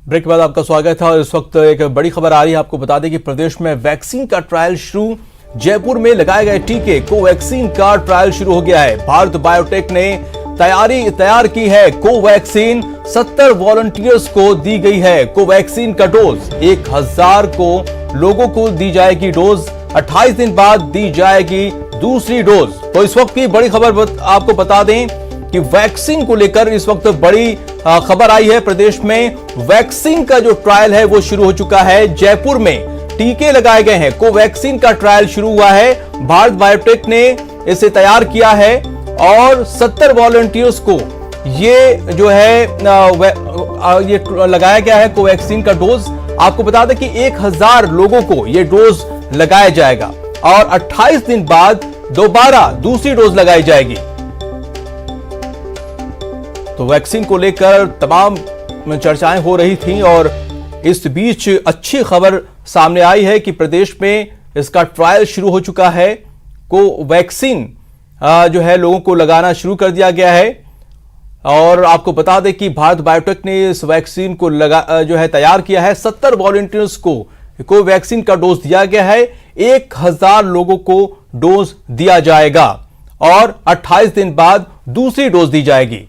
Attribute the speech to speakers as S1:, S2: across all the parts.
S1: Break के बाद आपका स्वागत है और इस वक्त एक बड़ी खबर आ रही है। आपको बता दें कि प्रदेश में वैक्सीन का ट्रायल शुरू। जयपुर में लगाए गए टीके कोवैक्सीन का ट्रायल शुरू हो गया है। भारत बायोटेक ने तैयार की है कोवैक्सीन। 70 वॉलंटियर्स को दी गई है कोवैक्सीन का डोज। 1000 को लोगों को दी जाएगी डोज। 28 दिन बाद दी जाएगी दूसरी डोज। तो इस वक्त की बड़ी खबर आपको बता दें कि वैक्सीन को लेकर इस वक्त बड़ी खबर आई है। प्रदेश में वैक्सीन का जो ट्रायल है वो शुरू हो चुका है। जयपुर में टीके लगाए गए हैं। कोवैक्सीन का ट्रायल शुरू हुआ है। भारत बायोटेक ने इसे तैयार किया है और 70 वॉलंटियर्स को ये जो है ये लगाया गया है कोवैक्सीन का डोज। आपको बता दें कि 1000 लोगों को ये डोज लगाया जाएगा और 28 दिन बाद दोबारा दूसरी डोज लगाई जाएगी। तो वैक्सीन को लेकर तमाम चर्चाएं हो रही थीं और इस बीच अच्छी खबर सामने आई है कि प्रदेश में इसका ट्रायल शुरू हो चुका है। कोवैक्सीन जो है लोगों को लगाना शुरू कर दिया गया है। और आपको बता दें कि भारत बायोटेक ने इस वैक्सीन को जो है तैयार किया है। 70 वॉलंटियर्स को कोवैक्सीन का डोज दिया गया है। 1000 लोगों को डोज दिया जाएगा और 28 दिन बाद दूसरी डोज दी जाएगी।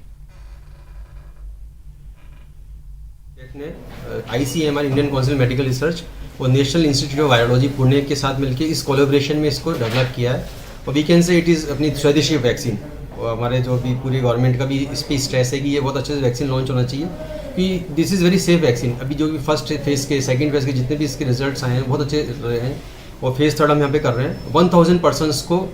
S2: ICMR Indian council medical research और national institute of virology Pune के साथ मिलकर इस कोलैबोरेशन में इसको डेवलप किया है। और we can say it is अपनी स्वदेशी वैक्सीन। और हमारे जो भी पूरी गवर्नमेंट का भी इस पर स्ट्रेस है कि ये बहुत अच्छे से वैक्सीन लॉन्च होना चाहिए कि this is very safe vaccine. अभी जो भी फर्स्ट फेज़ के सेकंड फेज़ के जितने भी इसके रिजल्ट्स आए हैं बहुत अच्छे रहे हैं और फेज़ थर्ड हम यहाँ पे कर रहे हैं। 1000 पर्सनस को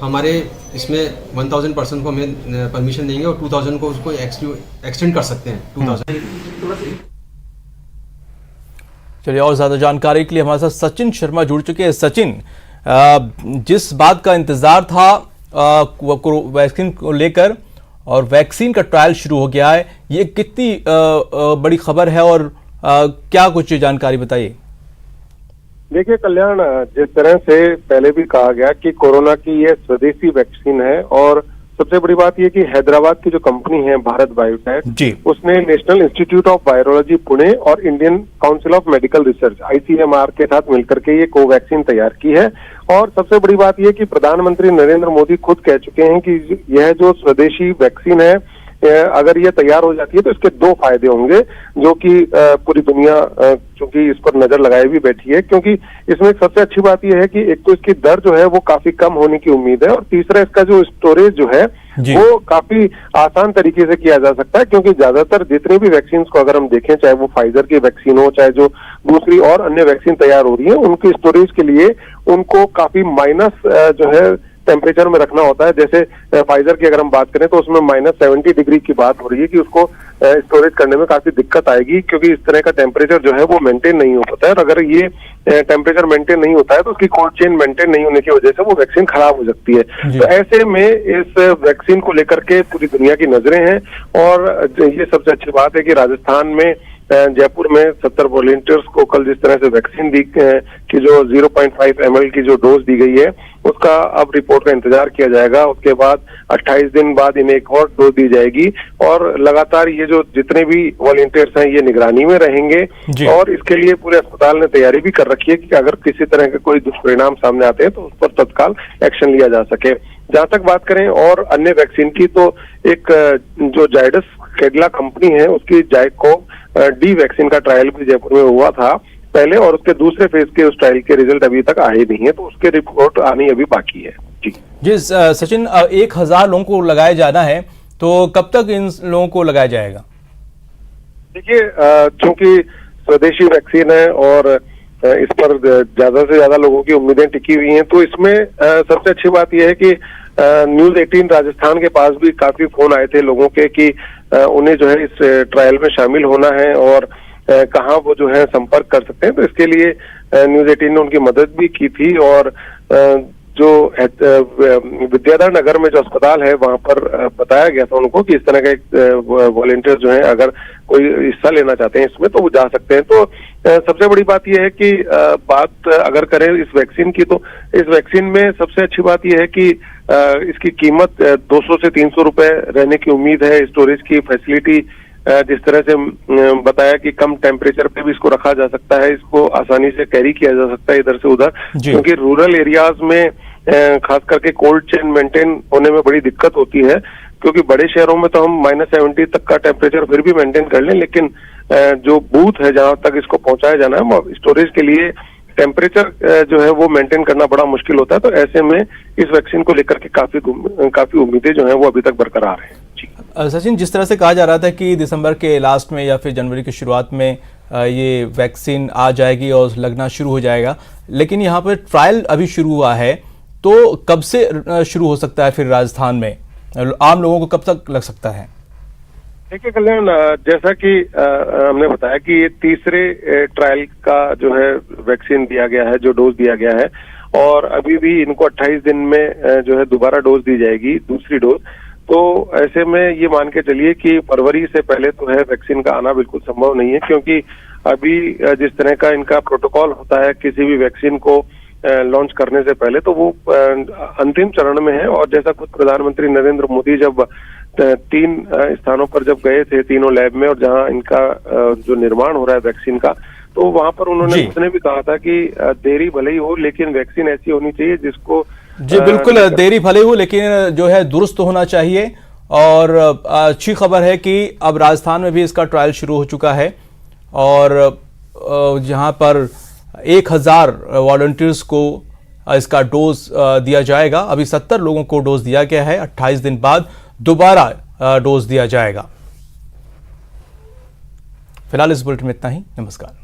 S2: हमारे इसमें 1000 पर्सन को हमें परमिशन देंगे और 2000 को उसको एक्सटेंड कर सकते हैं 2000।
S1: चलिए और ज्यादा जानकारी के लिए हमारे साथ सचिन शर्मा जुड़ चुके हैं। सचिन, जिस बात का इंतजार था वैक्सीन को लेकर और वैक्सीन का ट्रायल शुरू हो गया है, ये कितनी बड़ी खबर है और क्या कुछ जानकारी बताइए।
S3: देखिए कल्याण, जिस तरह से पहले भी कहा गया कि कोरोना की ये स्वदेशी वैक्सीन है और सबसे बड़ी बात ये कि हैदराबाद की जो कंपनी है भारत बायोटेक, उसने national institute of virology Pune और Indian council of medical research ICMR के साथ मिलकर के ये कोवैक्सीन तैयार की है। और सबसे बड़ी बात ये कि प्रधानमंत्री नरेंद्र मोदी खुद कह चुके हैं कि यह जो स्वदेशी वैक्सीन है अगर ये तैयार हो जाती है तो इसके 2 फायदे होंगे, जो कि पूरी दुनिया चूंकि इस पर नजर लगाए भी बैठी है। क्योंकि इसमें सबसे अच्छी बात यह है कि एक तो इसकी दर जो है वो काफी कम होने की उम्मीद है और तीसरा इसका जो स्टोरेज जो है वो काफी आसान तरीके से किया जा सकता है। क्योंकि ज्यादातर जितनी भी वैक्सीन को अगर हम देखें, चाहे वो फाइजर की वैक्सीन हो चाहे जो दूसरी और अन्य वैक्सीन तैयार हो रही है, उनकी स्टोरेज के लिए उनको काफी माइनस जो है टेम्परेचर में रखना होता है। जैसे फाइजर की अगर हम बात करें तो उसमें -70 डिग्री की बात हो रही है कि उसको स्टोरेज करने में काफी दिक्कत आएगी, क्योंकि इस तरह का टेम्परेचर जो है वो मेंटेन नहीं हो पाता है। और अगर ये टेम्परेचर मेंटेन नहीं होता है तो उसकी कोल्ड चेन मेंटेन नहीं होने की वजह से वो वैक्सीन खराब हो सकती है। तो ऐसे में इस वैक्सीन को लेकर के पूरी दुनिया की नजरें हैं। और ये सबसे अच्छी बात है कि राजस्थान में जयपुर में 70 वॉलंटियर्स को कल जिस तरह से वैक्सीन दी कि जो 0.5 ml की जो डोज दी गई है उसका अब रिपोर्ट का इंतजार किया जाएगा। उसके बाद 28 दिन बाद इन्हें एक और डोज दी जाएगी और लगातार ये जो जितने भी वॉलंटियर्स हैं ये निगरानी में रहेंगे। और इसके लिए पूरे अस्पताल ने तैयारी भी कर रखी है कि अगर किसी तरह के कोई दुष्परिणाम सामने आते हैं तो उस पर तत्काल एक्शन लिया जा सके। जहां तक बात करें और अन्य वैक्सीन की, तो एक जो जायडस कैडिला कंपनी है उसकी जायकोव डी वैक्सीन का ट्रायल भी जयपुर में हुआ था पहले, और उसके दूसरे फेज के उस ट्रायल के रिजल्ट अभी तक आए नहीं है, तो उसके रिपोर्ट आनी अभी बाकी है।
S1: जी सचिन, 1000 लोगों को लगाया जाना है, तो कब तक इन लोगों को लगाया जाएगा?
S3: देखिए, चूंकि स्वदेशी वैक्सीन है और इस पर ज्यादा से ज्यादा लोगों की उम्मीदें टिकी हुई हैं, तो इसमें सबसे अच्छी बात यह है कि न्यूज 18 राजस्थान के पास भी काफी फोन आए थे लोगों के कि उन्हें जो है इस ट्रायल में शामिल होना है और कहाँ वो जो है संपर्क कर सकते हैं। तो इसके लिए न्यूज 18 ने उनकी मदद भी की थी और जो विद्याधर नगर में जो अस्पताल है वहां पर बताया गया था उनको कि इस तरह का एक वॉलंटियर जो है अगर कोई हिस्सा लेना चाहते हैं इसमें तो वो जा सकते हैं। तो सबसे बड़ी बात यह है कि बात अगर करें इस वैक्सीन की, तो इस वैक्सीन में सबसे अच्छी बात यह है कि इसकी कीमत 200 से 300 रुपए रहने की उम्मीद है। स्टोरेज की फैसिलिटी जिस तरह से बताया कि कम टेम्परेचर पे भी इसको रखा जा सकता है, इसको आसानी से कैरी किया जा सकता है इधर से उधर, क्योंकि रूरल एरियाज में खास करके कोल्ड चेन मेंटेन होने में बड़ी दिक्कत होती है, क्योंकि बड़े शहरों में तो हम -70 तक का टेम्परेचर फिर भी मेंटेन कर लें, लेकिन जो बूथ है जहां तक इसको पहुंचाया जाना है, स्टोरेज के लिए टेम्परेचर जो है वो मेंटेन करना बड़ा मुश्किल होता है। तो ऐसे में इस वैक्सीन को लेकर के काफी उम्मीदें जो हैं वो अभी तक बरकरार हैं। जी
S1: सचिन, जिस तरह से कहा जा रहा था कि दिसंबर के लास्ट में या फिर जनवरी की शुरुआत में ये वैक्सीन आ जाएगी और लगना शुरू हो जाएगा, लेकिन यहाँ पर ट्रायल अभी शुरू हुआ है, तो कब से शुरू हो सकता है फिर राजस्थान में? आम लोगों को कब तक लग सकता है?
S3: देखिए कल्याण, जैसा कि हमने बताया कि ये तीसरे ट्रायल का जो है वैक्सीन दिया गया है, जो डोज दिया गया है, और अभी भी इनको 28 दिन में जो है दोबारा डोज दी जाएगी, दूसरी डोज। तो ऐसे में ये मान के चलिए कि फरवरी से पहले तो है वैक्सीन का आना बिल्कुल संभव नहीं है, क्योंकि अभी जिस तरह का इनका प्रोटोकॉल होता है किसी भी वैक्सीन को लॉन्च करने से पहले, तो वो अंतिम चरण में है। और जैसा खुद प्रधानमंत्री नरेंद्र मोदी जब 3 स्थानों पर जब गए थे, तीनों लैब में, और जहां इनका जो निर्माण हो रहा है वैक्सीन का, तो वहां पर उसने भी कहा था कि देरी भले ही हो, लेकिन वैक्सीन ऐसी होनी चाहिए जिसको
S1: जी बिल्कुल, देरी भले हो लेकिन जो है दुरुस्त होना चाहिए। और अच्छी खबर है कि अब राजस्थान में भी इसका ट्रायल शुरू हो चुका है, और जहां पर 1000 वॉलंटियर्स को इसका डोज दिया जाएगा। अभी 70 लोगों को डोज दिया गया है, 28 दिन बाद दोबारा डोज दिया जाएगा। फिलहाल इस बुलेटिन में इतना ही। नमस्कार।